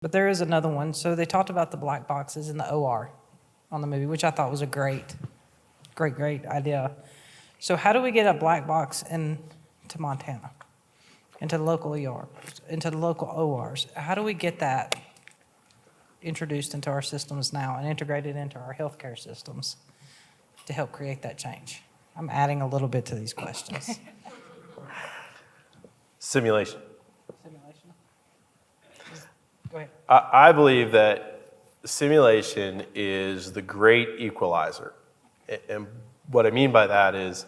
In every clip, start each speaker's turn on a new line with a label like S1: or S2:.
S1: But there is another one. So they talked about the black boxes in the OR on the movie, which I thought was a great idea. So how do we get a black box into Montana, into the local ER, into the local ORs? How do we get that introduced into our systems now and integrated into our healthcare systems to help create that change? I'm adding a little bit to these questions.
S2: Simulation.
S1: Simulation? Go ahead.
S2: I believe that simulation is the great equalizer. And what I mean by that is,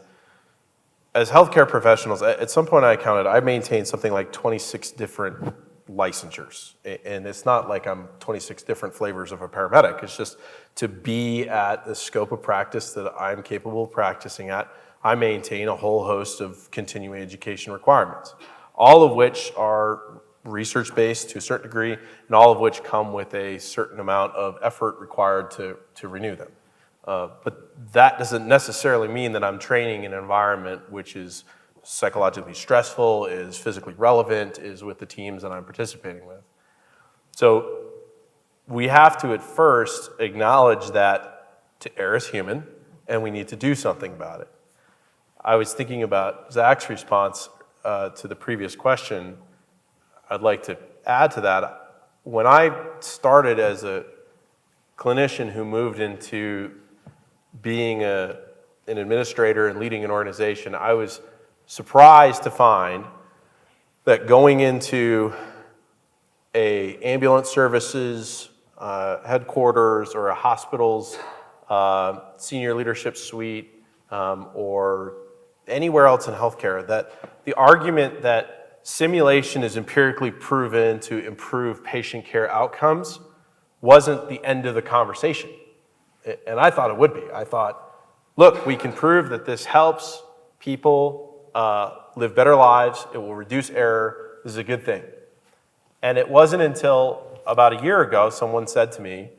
S2: as healthcare professionals, at some point I counted, I maintain something like 26 different licensures. And it's not like I'm 26 different flavors of a paramedic. It's just to be at the scope of practice that I'm capable of practicing at, I maintain a whole host of continuing education requirements, all of which are research-based to a certain degree, and all of which come with a certain amount of effort required to renew them. But that doesn't necessarily mean that I'm training in an environment which is psychologically stressful, is physically relevant, is with the teams that I'm participating with. So we have to at first acknowledge that to err is human, and we need to do something about it. I was thinking about Zach's response to the previous question. I'd like to add to that. When I started as a clinician who moved into being an administrator and leading an organization, I was surprised to find that going into a ambulance services headquarters or a hospital's senior leadership suite or anywhere else in healthcare, that the argument that simulation is empirically proven to improve patient care outcomes wasn't the end of the conversation. And I thought it would be. I thought, look, we can prove that this helps people live better lives. It will reduce error. This is a good thing. And it wasn't until about a year ago someone said to me,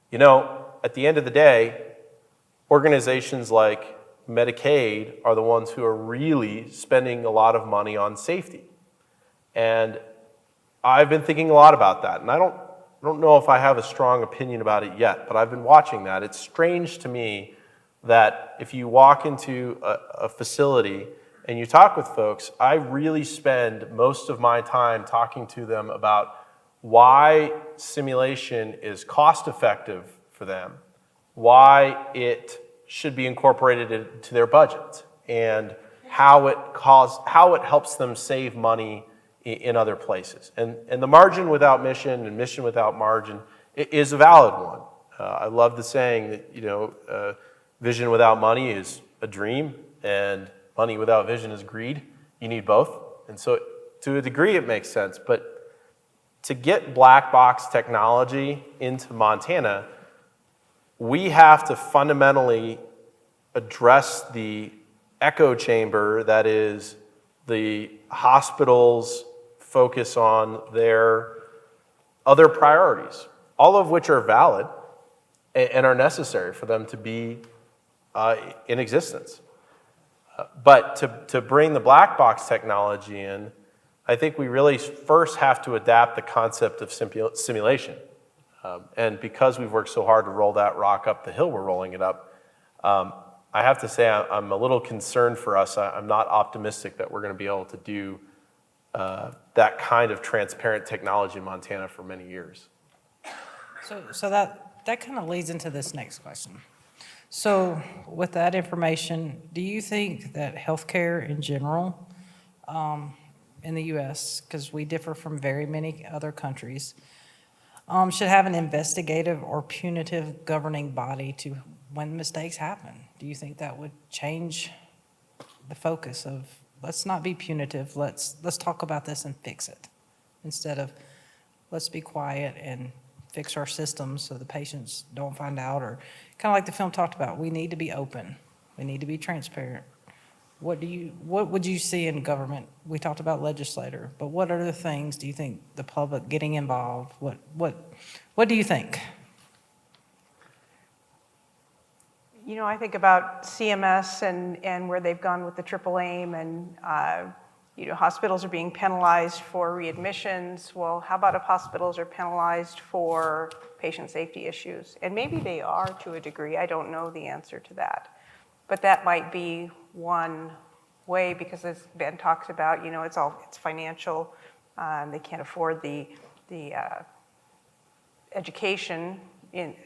S2: you know, at the end of the day, organizations like Medicaid are the ones who are really spending a lot of money on safety. And I've been thinking a lot about that. And I don't know if I have a strong opinion about it yet, but I've been watching that. It's strange to me that if you walk into a facility and you talk with folks, I really spend most of my time talking to them about why simulation is cost effective for them, why it should be incorporated into their budget, and how it helps them save money in other places. And the margin without mission and mission without margin is a valid one. I love the saying that, vision without money is a dream, and money without vision is greed. You need both. And so to a degree it makes sense, but to get black box technology into Montana, we have to fundamentally address the echo chamber that is the hospital's focus on their other priorities, all of which are valid and are necessary for them to be in existence. But to bring the black box technology in, I think we really first have to adapt the concept of simulation. And because we've worked so hard to roll that rock up the hill we're rolling it up, I have to say I'm a little concerned for us. I'm not optimistic that we're going to be able to do that kind of transparent technology in Montana for many years.
S1: So that kind of leads into this next question. So with that information, do you think that healthcare in general in the U.S., because we differ from very many other countries, should have an investigative or punitive governing body to when mistakes happen? Do you think that would change the focus of let's not be punitive, let's talk about this and fix it, instead of let's be quiet and fix our systems so the patients don't find out, or kind of like the film talked about, we need to be open, we need to be transparent. What would you see in government? We talked about legislator, but what other things do you think the public getting involved, what do you think?
S3: I think about CMS and where they've gone with the triple aim and hospitals are being penalized for readmissions. Well, how about if hospitals are penalized for patient safety issues? And maybe they are to a degree. I don't know the answer to that. But that might be one way, because as Ben talks about, it's financial. They can't afford the education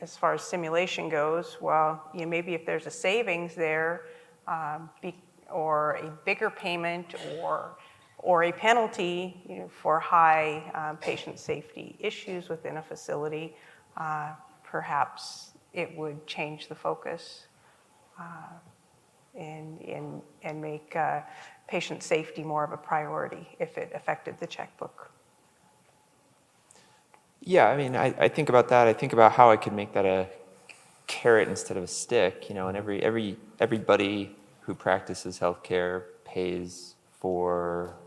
S3: as far as simulation goes. Well, maybe if there's a savings there, or a bigger payment, or a penalty, for high patient safety issues within a facility, perhaps it would change the focus and make patient safety more of a priority if it affected the checkbook.
S4: Yeah, I mean, I think about that. I think about how I could make that a carrot instead of a stick. And everybody who practices healthcare pays for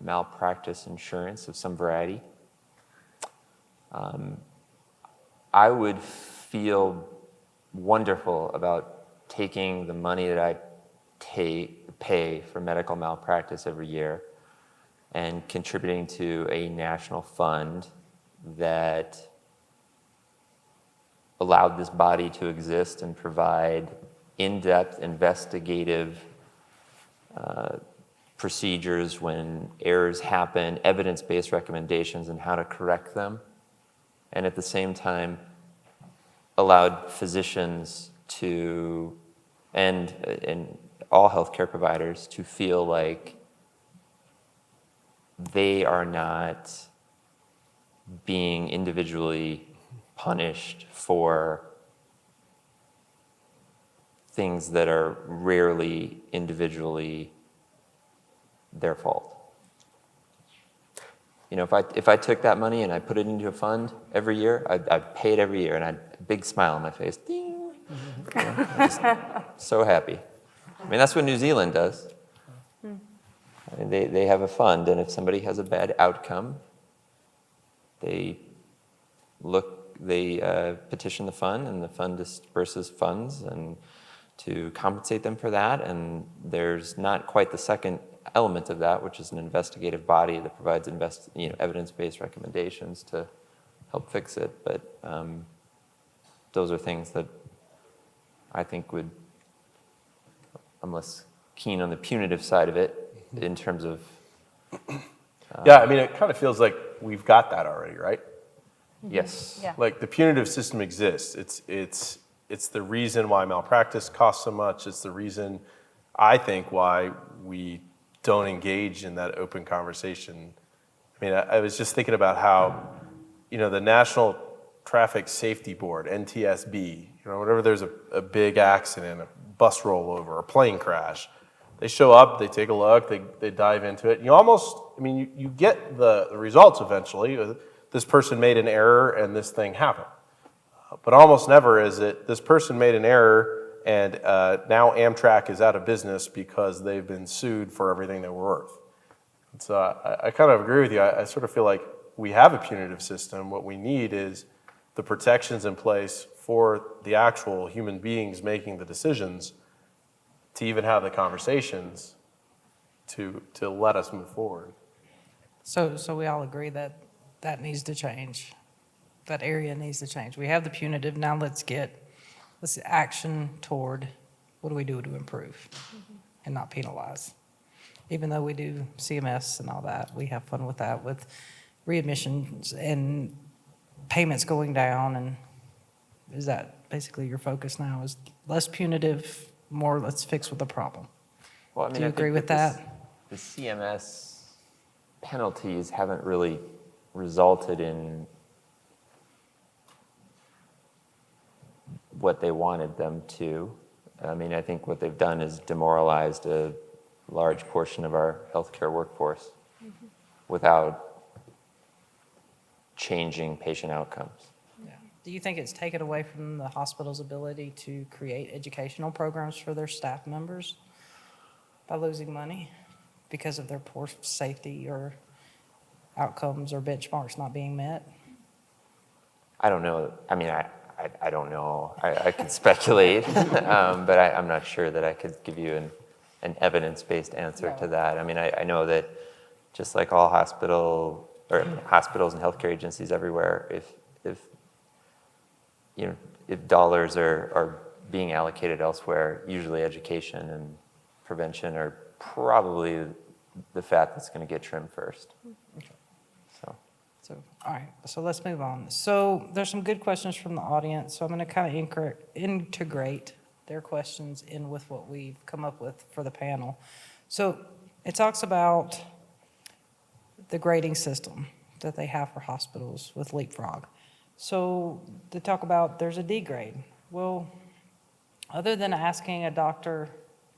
S4: malpractice insurance of some variety. I would feel wonderful about taking the money that I pay for medical malpractice every year and contributing to a national fund that allowed this body to exist and provide in-depth investigative procedures when errors happen, evidence-based recommendations and how to correct them, and at the same time allowed physicians to, and all healthcare providers to feel like they are not being individually punished for things that are rarely individually their fault. If I took that money and I put it into a fund every year, I'd pay it every year, and I'd a big smile on my face. Ding! Just so happy. I mean, that's what New Zealand does. I mean, they have a fund, and if somebody has a bad outcome, they petition the fund, and the fund disperses funds and to compensate them for that. And there's not quite the second element of that, which is an investigative body that provides evidence-based recommendations to help fix it. But those are things that I think would, I'm less keen on the punitive side of it in terms of.
S2: Yeah, I mean, it kind of feels like we've got that already, right?
S4: Yes.
S3: Yeah.
S2: Like the punitive system exists. It's the reason why malpractice costs so much. It's the reason, I think, why we don't engage in that open conversation. I mean, I was just thinking about how, the National Traffic Safety Board, NTSB, whenever there's a big accident, a bus rollover, a plane crash, they show up, they take a look, they dive into it. You get the results eventually. This person made an error and this thing happened. But almost never is it, this person made an error and now Amtrak is out of business because they've been sued for everything they were worth. And so I kind of agree with you. I sort of feel like we have a punitive system. What we need is the protections in place for the actual human beings making the decisions to even have the conversations to let us move forward.
S1: So we all agree that needs to change. That area needs to change. We have the punitive, now let's action toward what do we do to improve and not penalize. Even though we do CMS and all that, we have fun with that, with readmissions and payments going down. And is that basically your focus now, is less punitive, more let's fix with the problem?
S4: Well, I mean,
S1: Do you
S4: I think
S1: agree with that?
S4: The CMS penalties haven't really resulted in what they wanted them to. I mean, I think what they've done is demoralized a large portion of our healthcare workforce without changing patient outcomes.
S1: Yeah. Do you think it's taken away from the hospital's ability to create educational programs for their staff members by losing money because of their poor safety or outcomes or benchmarks not being met?
S4: I don't know. I mean, I don't know. I could speculate, but I'm not sure that I could give you an evidence-based answer to
S1: No.
S4: that. I mean, I know that just like all hospitals and healthcare agencies everywhere, if you know, if dollars are being allocated elsewhere, usually education and prevention are probably the fat that's going to get trimmed first. So,
S1: So, all right, so let's move on. So there's some good questions from the audience, so I'm going to kind of integrate their questions in with what we've come up with for the panel. So it talks about the grading system that they have for hospitals with Leapfrog. So they talk about there's a D grade. Well, other than asking a doctor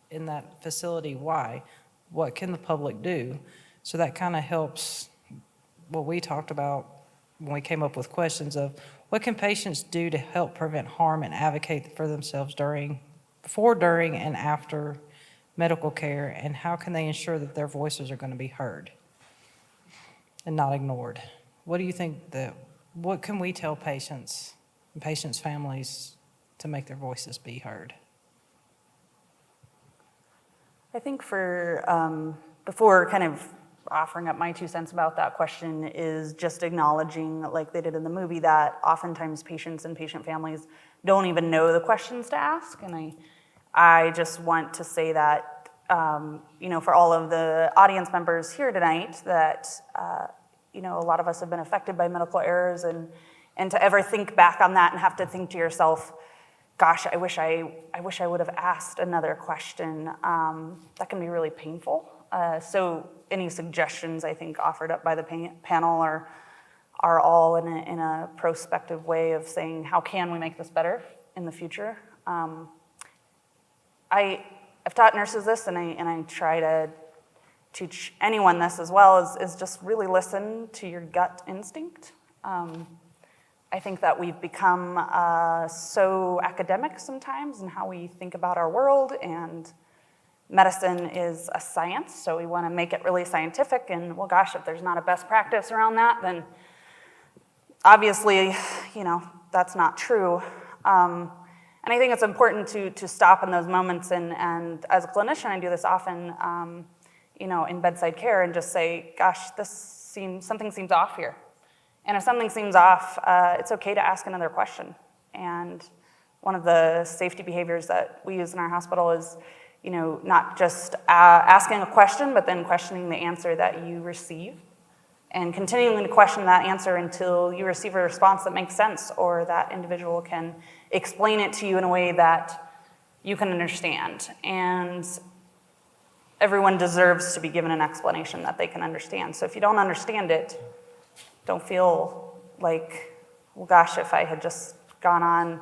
S1: in that facility why, what can the public do? So that kind of helps what we talked about when we came up with questions of what can patients do to help prevent harm and advocate for themselves before, during, and after medical care, and how can they ensure that their voices are going to be heard and not ignored? What do you think what can we tell patients and patients' families to make their voices be heard?
S5: I think before kind of offering up my 2 cents about that question is just acknowledging, like they did in the movie, that oftentimes patients and patient families don't even know the questions to ask. And I just want to say that, for all of the audience members here tonight, that, a lot of us have been affected by medical errors, and to ever think back on that and have to think to yourself, gosh, I wish I would have asked another question. That can be really painful. So any suggestions, I think, offered up by the panel are all in a prospective way of saying, how can we make this better in the future? I've taught nurses this, and I try to teach anyone this as well, is just really listen to your gut instinct. I think that we've become so academic sometimes in how we think about our world, and medicine is a science, so we want to make it really scientific, and well, gosh, if there's not a best practice around that, then obviously, that's not true. And I think it's important to stop in those moments, and as a clinician, I do this often, in bedside care, and just say, gosh, something seems off here. And if something seems off, it's okay to ask another question. And one of the safety behaviors that we use in our hospital is, not just asking a question, but then questioning the answer that you receive, and continuing to question that answer until you receive a response that makes sense, or that individual can explain it to you in a way that you can understand. And everyone deserves to be given an explanation that they can understand. So if you don't understand it, don't feel like, well, gosh, if I had just gone on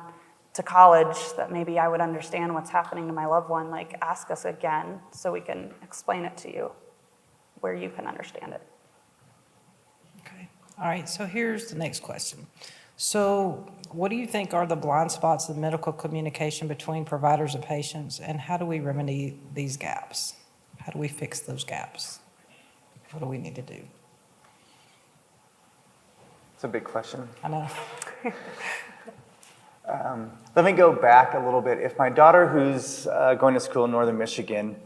S5: to college, that maybe I would understand what's happening to my loved one. Like, ask us again so we can explain it to you where you can understand it.
S1: Okay. All right, so here's the next question. So what do you think are the blind spots in medical communication between providers and patients, and how do we remedy these gaps? How do we fix those gaps? What do we need to do?
S6: It's a big question.
S1: I know.
S6: Let me go back a little bit. If my daughter, who's going to school in northern Michigan,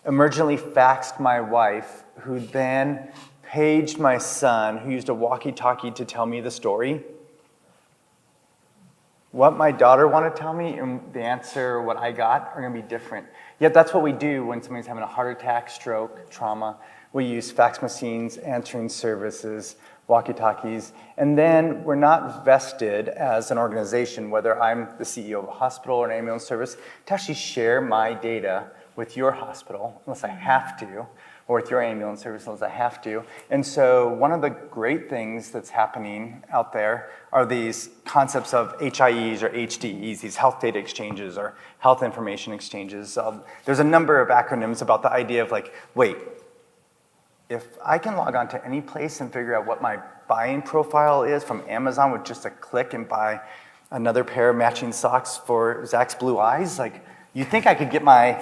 S6: emergently faxed my wife, who then paged my son, who used a walkie-talkie to tell me the story, what my daughter wanted to tell me and the answer, what I got, are going to be different. Yet that's what we do when somebody's having a heart attack, stroke, trauma. We use fax machines, answering services, walkie-talkies, and then we're not vested as an organization, whether I'm the CEO of a hospital or an ambulance service, to actually share my data with your hospital, unless I have to, or with your ambulance service, unless I have to. And so one of the great things that's happening out there are these concepts of HIEs or HDEs, these health data exchanges or health information exchanges. There's a number of acronyms about the idea of like, wait, if I can log on to any place and figure out what my buying profile is from Amazon with just a click and buy another pair of matching socks for Zach's blue eyes, like, you think I could get my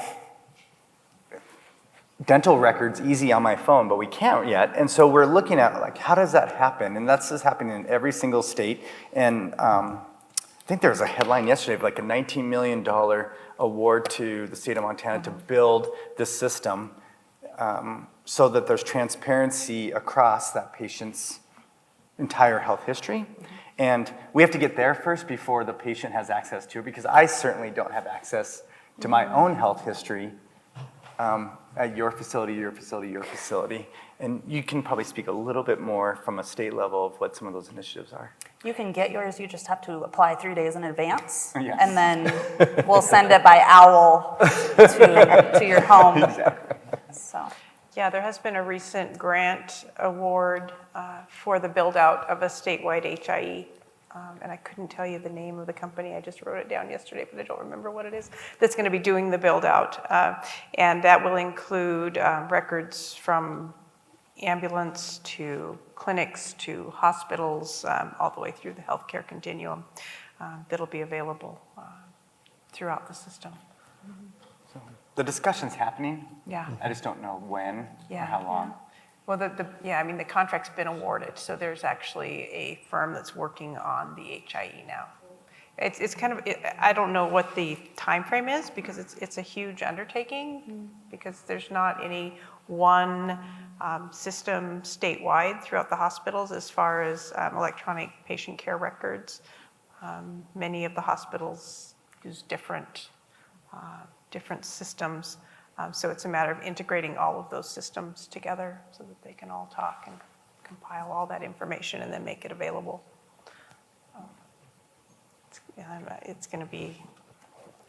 S6: dental records easy on my phone, but we can't yet. And so we're looking at, like, how does that happen? And that's just happening in every single state. And think there was a headline yesterday of like a $19 million award to the state of Montana to build this system so that there's transparency across that patient's entire health history. And we have to get there first before the patient has access to it, because I certainly don't have access to my own health history at your facility, your facility, your facility. And you can probably speak a little bit more from a state level of what some of those initiatives are.
S5: You can get yours, you just have to apply 3 days in advance.
S6: Yes.
S5: And then we'll send it by owl to your home.
S6: Exactly.
S5: So,
S3: Yeah, there has been a recent grant award for the build-out of a statewide HIE. And I couldn't tell you the name of the company. I just wrote it down yesterday, but I don't remember what it is. That's going to be doing the build-out. And that will include records from ambulance to clinics to hospitals, all the way through the healthcare continuum. That'll be available throughout the system.
S6: So the discussion's happening.
S3: Yeah.
S6: I just don't know when or
S3: Yeah.
S6: how long.
S3: Well, I mean, the contract's been awarded, so there's actually a firm that's working on the HIE now. It's kind of, I don't know what the time frame is, because it's a huge undertaking, because there's not any one system statewide throughout the hospitals as far as electronic patient care records. Many of the hospitals use different systems. So it's a matter of integrating all of those systems together so that they can all talk and compile all that information and then make it available. It's going to be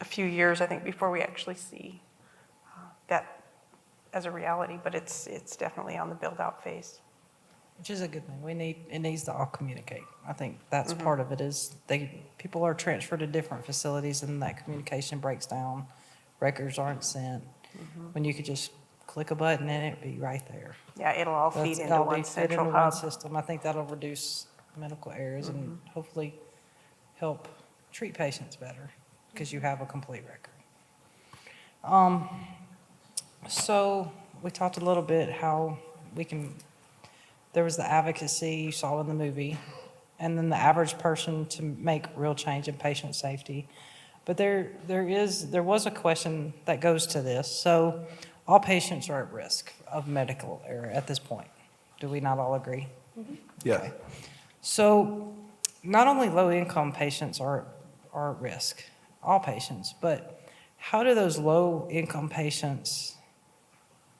S3: a few years, I think, before we actually see that as a reality, but it's definitely on the build-out phase.
S1: Which is a good thing. It needs to all communicate. I think that's part of it is people are transferred to different facilities and that communication breaks down. Records aren't sent. When you could just click a button and it'd be right there.
S3: Yeah, it'll all feed into
S1: It'll
S3: one
S1: be fed
S3: central
S1: into one
S3: hub.
S1: system. I think that'll reduce medical errors and hopefully help treat patients better because you have a complete record. So we talked a little bit how there was the advocacy you saw in the movie, and then the average person to make real change in patient safety. But there was a question that goes to this. So all patients are at risk of medical error at this point. Do we not all agree?
S2: Yeah.
S1: Okay. So not only low-income patients are at risk, all patients, but how do those low-income patients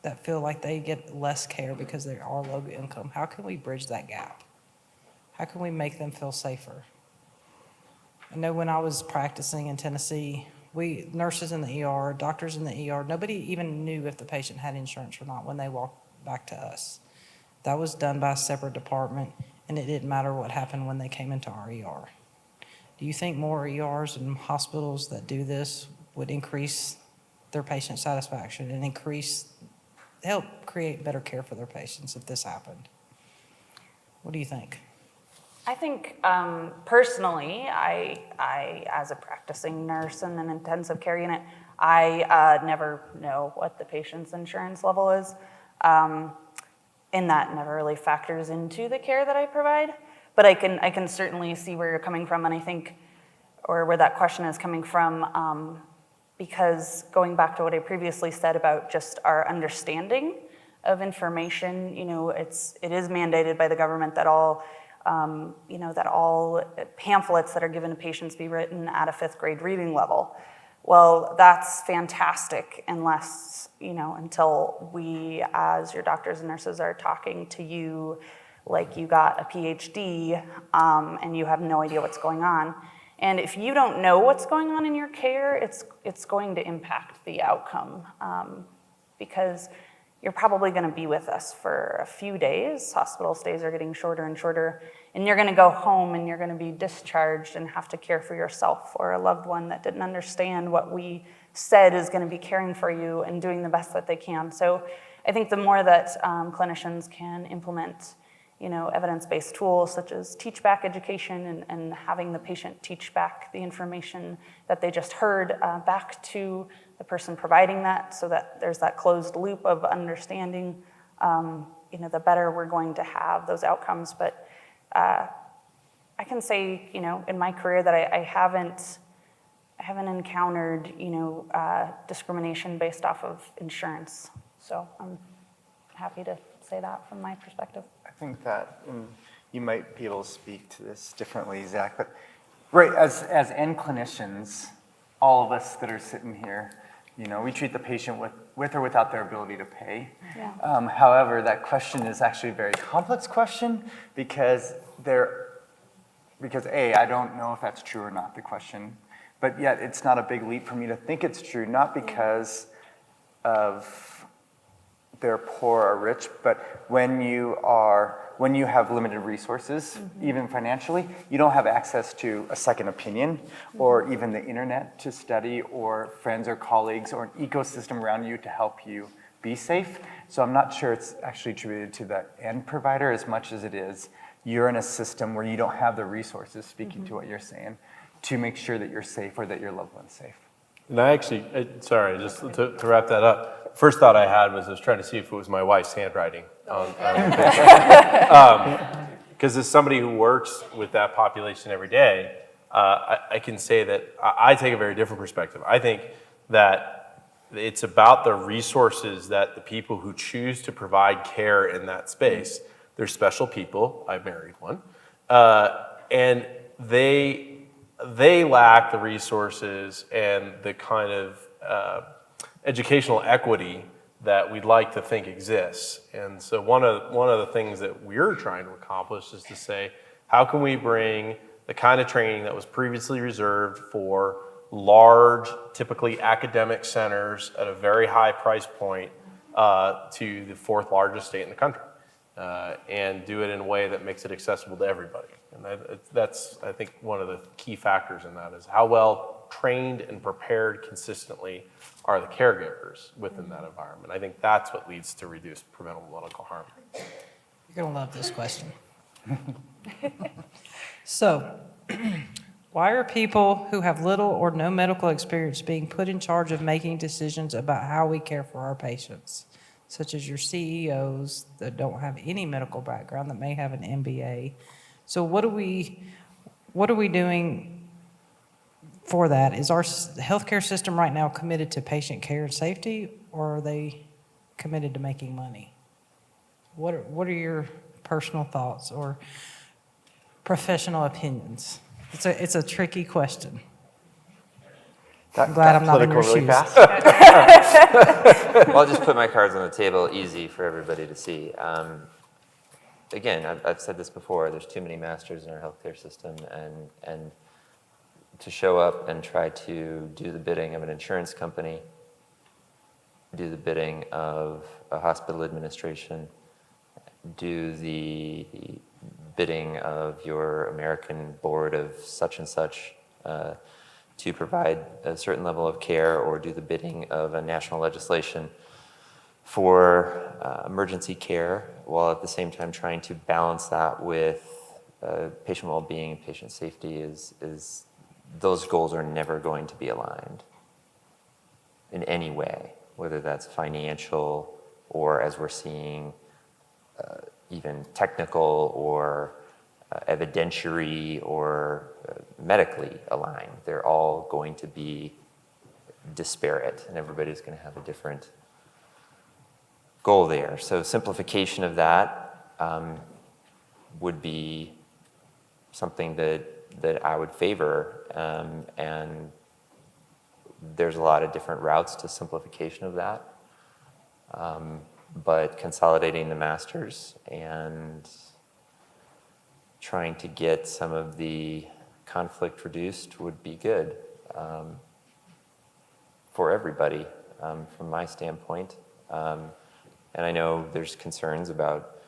S1: that feel like they get less care because they are low income, how can we bridge that gap? How can we make them feel safer? I know when I was practicing in Tennessee, nurses in the ER, doctors in the ER, nobody even knew if the patient had insurance or not when they walked back to us. That was done by a separate department, and it didn't matter what happened when they came into our ER. Do you think more ERs and hospitals that do this would increase their patient satisfaction and help create better care for their patients if this happened? What do you think?
S5: I think personally, I as a practicing nurse in an intensive care unit, I never know what the patient's insurance level is. And that never really factors into the care that I provide. But I can certainly see where you're coming from, and I think, or where that question is coming from, because going back to what I previously said about just our understanding of information, it is mandated by the government that all pamphlets that are given to patients be written at a 5th grade reading level. Well, that's fantastic unless, until we as your doctors and nurses are talking to you like you got a PhD and you have no idea what's going on. And if you don't know what's going on in your care, it's going to impact the outcome because you're probably going to be with us for a few days. Hospital stays are getting shorter and shorter, and you're going to go home and you're going to be discharged and have to care for yourself or a loved one that didn't understand what we said is going to be caring for you and doing the best that they can. So I think the more that clinicians can implement evidence-based tools such as teach-back education and having the patient teach back the information that they just heard back to the person providing that so that there's that closed loop of understanding, the better we're going to have those outcomes. But I can say, in my career that I haven't encountered, discrimination based off of insurance. So I'm happy to say that from my perspective.
S6: I think that you might be able to speak to this differently, Zach, but right, as end clinicians, all of us that are sitting here, we treat the patient with or without their ability to pay.
S5: Yeah.
S6: However, that question is actually a very complex question because I don't know if that's true or not, the question, but yet it's not a big leap for me to think it's true, not because of they're poor or rich, but when you have limited resources, even financially, you don't have access to a second opinion or even the internet to study or friends or colleagues or an ecosystem around you to help you be safe. So I'm not sure it's actually attributed to the end provider as much as it is you're in a system where you don't have the resources, speaking to what you're saying, to make sure that you're safe or that your loved one's safe.
S2: And I actually, sorry, just to wrap that up, first thought I had was I was trying to see if it was my wife's handwriting. Because as somebody who works with that population every day, I can say that I take a very different perspective. I think that it's about the resources that the people who choose to provide care in that space, they're special people, I married one, and they lack the resources and the kind of educational equity that we'd like to think exists. And so one of the things that we're trying to accomplish is to say, how can we bring the kind of training that was previously reserved for large, typically academic centers at a very high price point to the fourth largest state in the country, and do it in a way that makes it accessible to everybody. And that's, I think, one of the key factors in that is how well trained and prepared consistently are the caregivers within that environment. I think that's what leads to reduced preventable medical harm.
S1: You're going to love this question. So, why are people who have little or no medical experience being put in charge of making decisions about how we care for our patients, such as your CEOs that don't have any medical background, that may have an MBA? So what are we doing for that? Is our healthcare system right now committed to patient care and safety, or are they committed to making money? What are your personal thoughts or professional opinions? It's a tricky question. I'm glad I'm not in your shoes.
S4: Well, I'll just put my cards on the table, easy for everybody to see. Again, I've said this before, there's too many masters in our healthcare system, and to show up and try to do the bidding of an insurance company, do the bidding of a hospital administration, do the bidding of your American board of such and such to provide a certain level of care, or do the bidding of a national legislation for emergency care, while at the same time trying to balance that with patient well-being and patient safety, is those goals are never going to be aligned in any way, whether that's financial or, as we're seeing, even technical or evidentiary or medically aligned. They're all going to be disparate, and everybody's going to have a different goal there. So simplification of that would be something that I would favor, and there's a lot of different routes to simplification of that. But consolidating the masters and trying to get some of the conflict reduced would be good for everybody, from my standpoint. And I know there's concerns about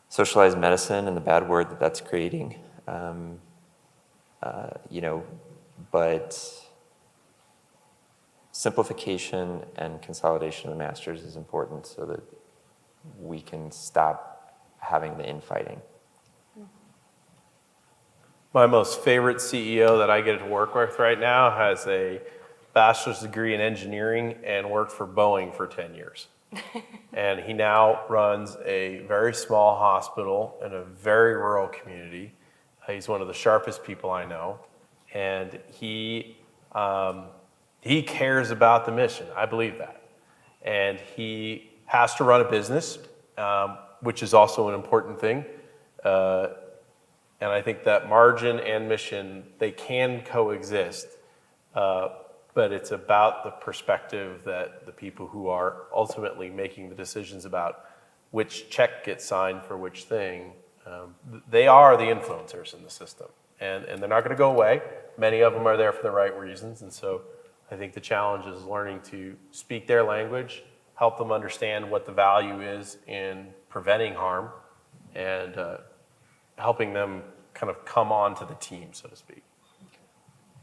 S4: socialized medicine and the bad word that that's creating, but simplification and consolidation of the masters is important so that we can stop having the infighting.
S2: My most favorite CEO that I get to work with right now has a bachelor's degree in engineering and worked for Boeing for 10 years. And he now runs a very small hospital in a very rural community. He's one of the sharpest people I know, and he cares about the mission. I believe that. And he has to run a business, which is also an important thing. And I think that margin and mission, they can coexist, but it's about the perspective that the people who are ultimately making the decisions about which check gets signed for which thing, they are the influencers in the system. And they're not going to go away. Many of them are there for the right reasons. And so I think the challenge is learning to speak their language, help them understand what the value is in preventing harm, and helping them kind of come on to the team, so to speak.